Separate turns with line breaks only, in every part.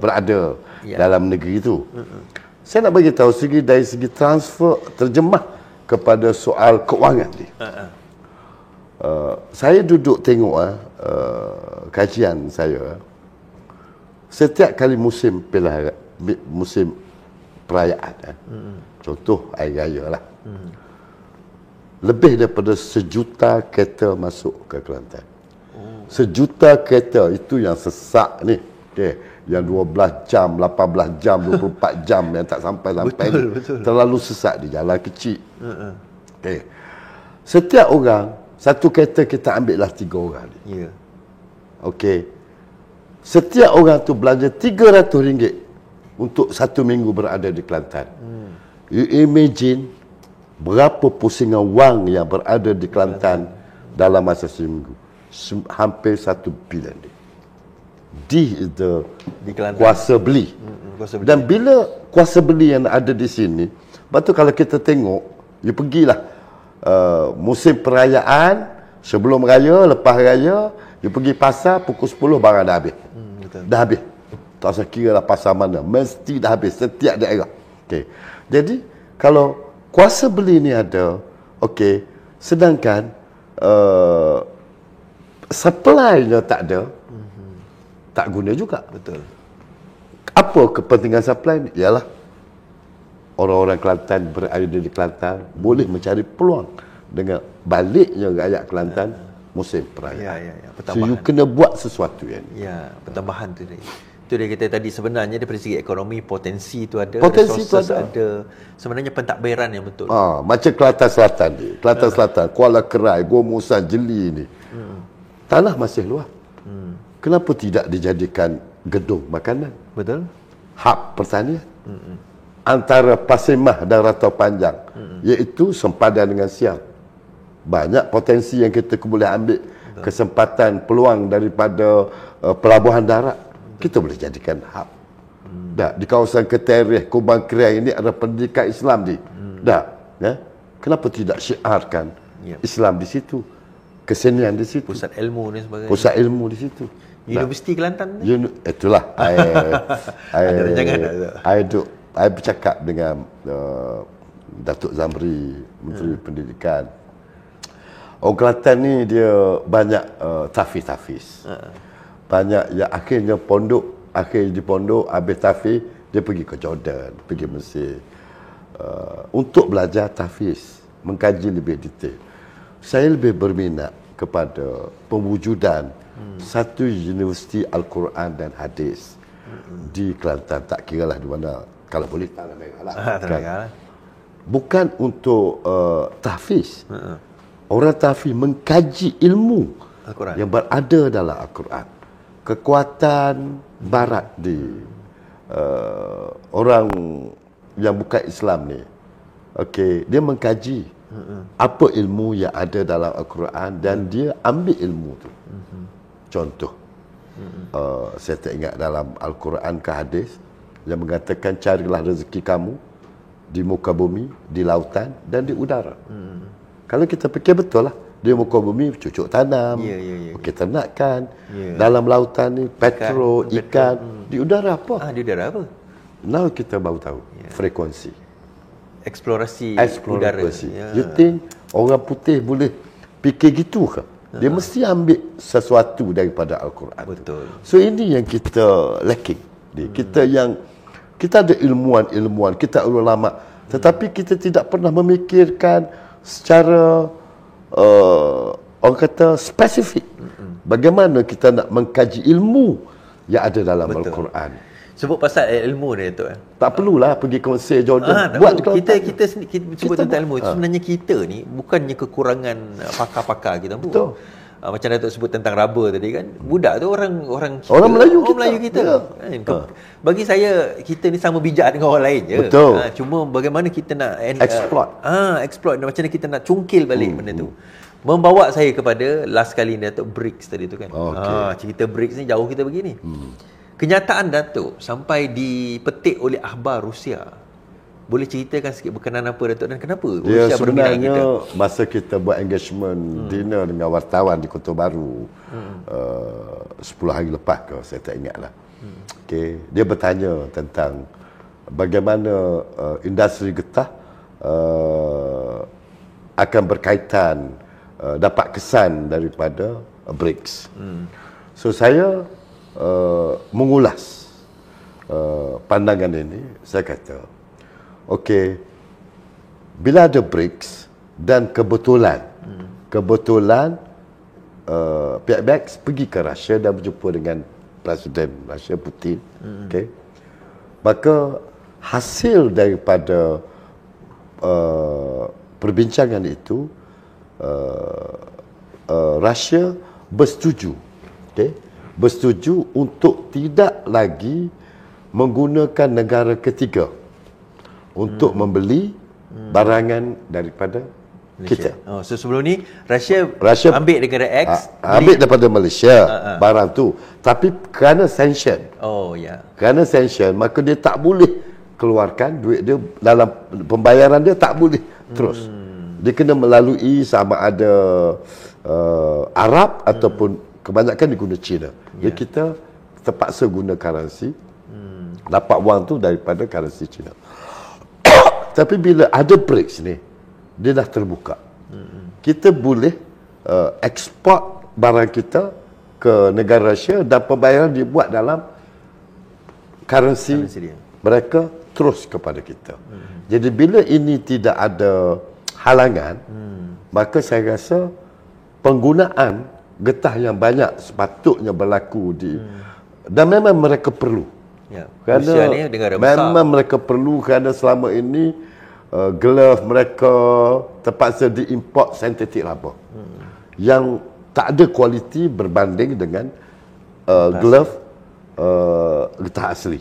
berada dalam negeri itu. Saya nak bagi tahu dari segi transfer terjemah kepada soal kewangan ni. Saya duduk tengok kajian saya. Setiap kali musim perayaan, contoh Hari Raya lah, lebih daripada 1 juta kereta masuk ke Kelantan. 1 juta kereta itu yang sesak ni, yang 12 jam, 18 jam, 24 jam yang tak sampai-sampai ni. Terlalu sesak di jalan kecil. Setiap orang, satu kereta kita ambil lah 3 orang ni. Setiap orang tu belanja RM300 untuk 1 minggu berada di Kelantan. You imagine berapa pusingan wang yang berada di Kelantan dalam masa seminggu. Hampir 1 bilion. This is the kuasa beli. Dan bila kuasa beli yang ada di sini, lepas tu kalau kita tengok, you pergilah musim perayaan, sebelum raya, lepas raya, you pergi pasar, pukul 10 barang dah habis. Dah habis. Tak usah kira lah pasar mana, mesti dah habis setiap daerah. Jadi kalau kuasa beli ni ada, sedangkan supply-nya tak ada, tak guna juga. Betul. Apa kepentingan supply ni? Ialah orang-orang Kelantan berada di Kelantan boleh mencari peluang dengan baliknya rakyat Kelantan musim perayaan. So you kena buat sesuatu yang ni.
Pertambahan tu dia. Itu dia kata tadi, sebenarnya dari segi ekonomi potensi tu ada,
potensi tu ada.
Sebenarnya pentadbiran yang betul.
Macam Kelantan Selatan ni, Kelantan Selatan, Kuala Kerai, Gomusan, Jeli ni. Tanah masih luas. Kenapa tidak dijadikan gedung makanan?
Betul.
Hub pertanian. Antara Pasir Mas dan Ratau Panjang, iaitu sempadan dengan Siang. Banyak potensi yang kita boleh ambil. Betul. Kesempatan, peluang daripada pelabuhan darat. Kita boleh jadikan hub. Di kawasan Ketereh, Kubang Kerai ini ada pendidikan Islam ni. Kenapa tidak syiarkan Islam di situ? Kesenian di situ.
Pusat ilmu ni sebagainya.
Pusat ilmu di situ.
Universiti Kelantan ni?
Itulah. I bercakap dengan Datuk Zamri, Menteri Pendidikan. Orang Kelantan ni dia banyak tahfiz. Banyak yang akhirnya di pondok, habis tahfiz, dia pergi ke Jordan, pergi Mesir. Untuk belajar tahfiz, mengkaji lebih detail. Saya lebih berminat kepada pewujudan satu universiti Al-Quran dan Hadis di Kelantan. Tak kira lah di mana, kalau boleh Tanah Merah lah. Bukan untuk tahfiz. Orang tahfiz mengkaji ilmu Al-Quran yang berada dalam Al-Quran. Kekuatan barat di orang yang bukan Islam ni, dia mengkaji apa ilmu yang ada dalam Al-Quran dan dia ambil ilmu tu. Contoh, saya tak ingat dalam Al-Quran ke hadis yang mengatakan carilah rezeki kamu di muka bumi, di lautan dan di udara. Kalau kita fikir betul lah, di muka bumi cucuk tanam, ternakan, dalam lautan ni petrol, ikan, di udara apa?
Di udara apa?
Now kita baru tahu frekuensi.
Eksplorasi.
Udara. You think orang putih boleh fikir gitu ke? Dia mesti ambil sesuatu daripada Al-Quran.
Betul.
So ini yang kita lacking. Kita ada ilmuwan, kita ulama, tetapi kita tidak pernah memikirkan secara orang kata spesifik. Bagaimana kita nak mengkaji ilmu yang ada dalam Al-Quran.
Sebut pasal ilmu ni tu.
Tak perlulah pergi konsert Jordan.
Kita sebut tentang ilmu. Sebenarnya kita ni bukannya kekurangan pakar-pakar kita.
Betul.
Macam Datuk sebut tentang rubber tadi kan. Budak tu orang kita,
Melayu
kita. Bagi saya kita ni sama bijak dengan orang lain je.
Betul.
Cuma bagaimana kita nak
exploit.
Macam mana kita nak cungkil balik benda tu. Membawa saya kepada last kali Datuk BRICS tadi tu kan. Cerita BRICS ni jauh kita begini. Kenyataan Datuk sampai dipetik oleh akhbar Rusia. Boleh ceritakan sikit berkenaan apa Datuk dan kenapa Rusia berminat kita?
Masa kita buat engagement dinner dengan wartawan di Kota Baru 10 hari lepas ke, saya tak ingat lah. Okey, dia bertanya tentang bagaimana industri getah akan berkaitan, dapat kesan daripada BRICS. So saya mengulas pandangan ini. Saya kata, okey, bila ada BRICS dan kebetulan pihak BRICS pergi ke Rusia dan berjumpa dengan Presiden Rusia Putin, okey, maka hasil daripada perbincangan itu, Rusia bersetuju, okey, bersetuju untuk tidak lagi menggunakan negara ketiga untuk membeli barangan daripada
Malaysia.
kita.
Oh, so sebelum ni Rusia ambil negara X,
ambil daripada Malaysia barang tu, tapi kerana sanction.
Oh ya.
Kerana sanction, maka dia tak boleh keluarkan duit dia dalam pembayaran dia, tak boleh terus. Dia kena melalui sama ada Arab ataupun kebanyakan diguna China. Jadi kita terpaksa guna currency, dapat wang tu daripada currency China. Tapi bila ada BRICS ni, dia dah terbuka. Kita boleh ekspor barang kita ke negara Rusia dan pembayaran dibuat dalam currency mereka terus kepada kita. Jadi bila ini tidak ada halangan, maka saya rasa penggunaan getah yang banyak sepatutnya berlaku di dan memang mereka perlu.
Ya.
Kerana
Rusia ni negara besar.
memang mereka perlu, kerana selama ini glove mereka terpaksa diimport synthetic rubber yang tak ada kualiti berbanding dengan glove getah asli.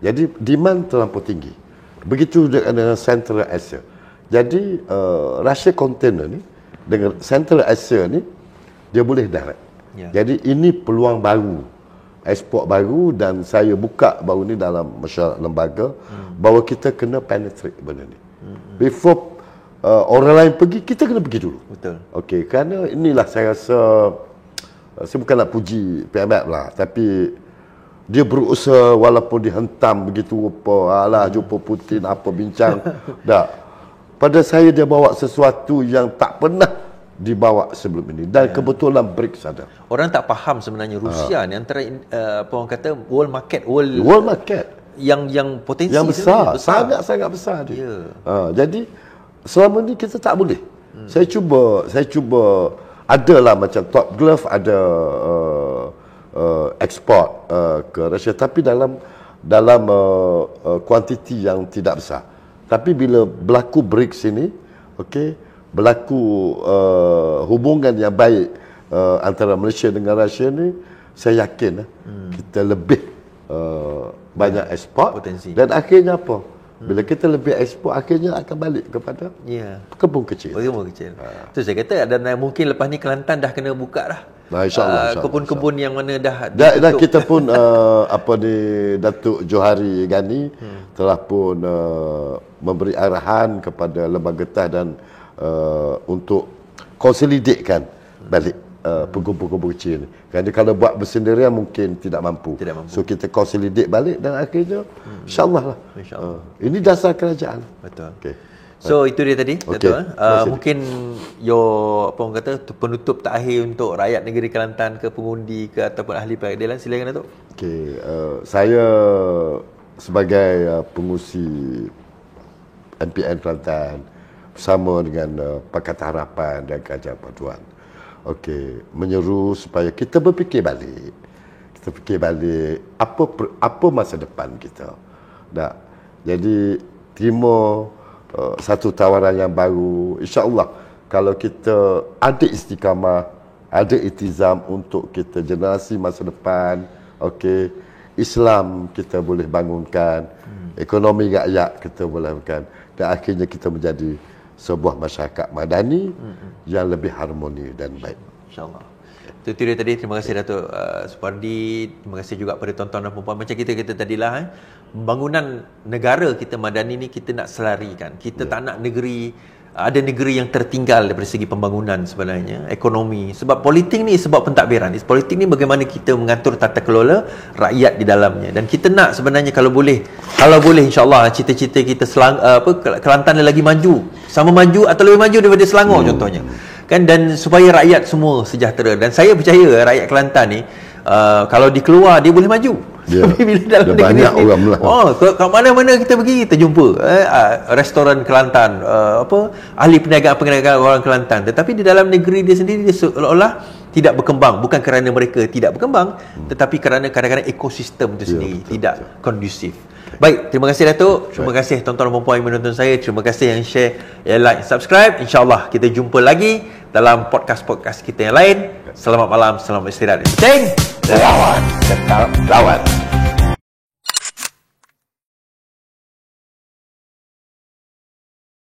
Jadi demand terlampau tinggi. Begitu dengan Central Asia. Jadi Russia container ni dengan Central Asia ni dia boleh direct.
Ya.
Jadi ini peluang baru, ekspor baru, dan saya buka baru ni dalam mesyuarat lembaga bahawa kita kena penetrate benda ni. Before orang lain pergi, kita kena pergi dulu.
Betul.
Okey, kerana inilah saya rasa, saya bukan nak puji PMF lah, tapi dia berusaha walaupun dihentam begitu rupa, alah jumpa Putin apa bincang. Dah. Pada saya dia bawa sesuatu yang tak pernah dibawa sebelum ini, dan kebetulan BRICS ada.
Orang tak faham sebenarnya Rusia ni antara apa orang kata world
market
yang potensi
yang besar, sangat-sangat besar dia. Jadi selama ni kita tak boleh. Saya cuba adalah macam Top Glove ada ekspor ke Rusia, tapi dalam kuantiti yang tidak besar. Tapi bila berlaku BRICS ini, okey, berlaku hubungan yang baik antara Malaysia dengan Rusia ni, saya yakin kita lebih banyak ekspor
potensi.
Dan akhirnya apa? Bila kita lebih ekspor, akhirnya akan balik kepada kebun kecil.
Kebun kecil. Tu saya kata, dan mungkin lepas ni Kelantan dah kena buka dah.
InsyaAllah.
Kebun-kebun yang mana dah
kita pun Datuk Johari Ghani telah pun memberi arahan kepada lembaga getah dan untuk konsolidatkan balik pengkumpul-kumpul kecil ni. Kerana kalau buat bersendirian mungkin tidak mampu. So kita konsolidate balik dan akhirnya insyaAllah lah. Ini dasar kerajaan.
Betul. Okay. So itu dia tadi, Datuk. Mungkin apa orang kata penutup terakhir untuk rakyat negeri Kelantan ke pengundi ke ataupun ahli peradilan, silakan Datuk.
Okey, saya sebagai pengurusi MPN Kelantan bersama dengan Pakatan Harapan dan Kerajaan Persatuan, okey, menyeru supaya kita berfikir balik. Kita fikir balik apa masa depan kita. Jadi terima satu tawaran yang baru. InsyaAllah kalau kita ada istiqamah, ada itizam untuk kita generasi masa depan, okey, Islam kita boleh bangunkan, ekonomi rakyat kita boleh bangunkan, dan akhirnya kita menjadi sebuah masyarakat madani yang lebih harmoni dan baik.
InsyaAllah. Itu dia tadi. Terima kasih Datuk Supardi. Terima kasih juga pada tuan-tuan dan puan-puan. Macam kita tadilah, pembangunan negara kita madani ni kita nak selarikan. Kita tak nak negeri ada negeri yang tertinggal daripada segi pembangunan sebenarnya, ekonomi. Sebab politik ni sebab pentadbiran. Politik ni bagaimana kita mengatur tata kelola rakyat di dalamnya. Dan kita nak sebenarnya kalau boleh insya-Allah cita-cita kita Kelantan lagi maju. Sama maju atau lebih maju daripada Selangor contohnya. Kan, dan supaya rakyat semua sejahtera. Dan saya percaya rakyat Kelantan ni kalau dikeluar dia boleh maju. Tapi bila dalam negeri
banyak orang lah.
kat mana-mana kita pergi kita jumpa restoran Kelantan, ahli perniagaan orang Kelantan. Tetapi di dalam negeri dia sendiri dia seolah-olah tidak berkembang, bukan kerana mereka tidak berkembang, tetapi kerana kadang-kadang ekosistem itu sendiri tidak kondusif. Baik, terima kasih Datuk. Terima kasih tuan-tuan dan puan yang menonton saya. Terima kasih yang share, yang like, subscribe. InsyaAllah kita jumpa lagi dalam podcast-podcast kita yang lain. Selamat malam, selamat istirahat. Lawan.